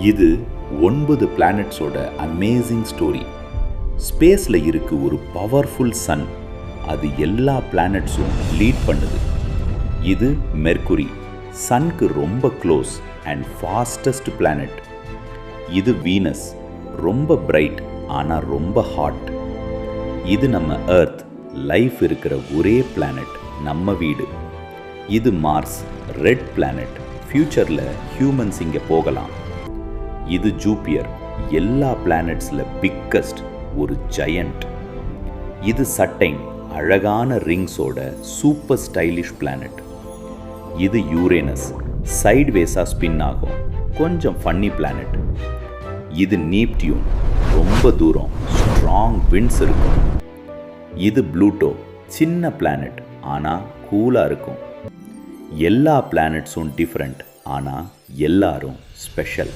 இது 9 பிளானட்ஸோட amazing story. ஸ்பேஸில் இருக்கு ஒரு பவர்ஃபுல் சன், அது எல்லா பிளானட்ஸும் லீட் பண்ணுது. இது மெர்க்குரி, சன்க்கு ரொம்ப க்ளோஸ் அண்ட் ஃபாஸ்டஸ்ட் பிளானட். இது வீனஸ், ரொம்ப பிரைட் ஆனால் ரொம்ப ஹாட். இது நம்ம எர்த், லைஃப் இருக்கிற ஒரே பிளானட், நம்ம வீடு. இது மார்ஸ், ரெட் பிளானட், ஃப்யூச்சரில் ஹியூமன்ஸ் இங்கே போகலாம். இது ஜூபியர், எல்லா பிளானட்ஸில் பிக்கஸ்ட், ஒரு ஜயண்ட். இது சட்டைன், அழகான ரிங்ஸோட சூப்பர் ஸ்டைலிஷ் பிளானட். இது யூரேனஸ், சைட்வேஸாக ஸ்பின் ஆகும், கொஞ்சம் ஃபன்னி பிளானட். இது நீப்டியூன், ரொம்ப தூரம், ஸ்ட்ராங் விண்ட்ஸ் இருக்கும். இது ப்ளூட்டோ, சின்ன பிளானட் ஆனால் கூலாக இருக்கும். எல்லா பிளானட்ஸும் டிஃப்ரெண்ட், ஆனால் எல்லாரும் ஸ்பெஷல்.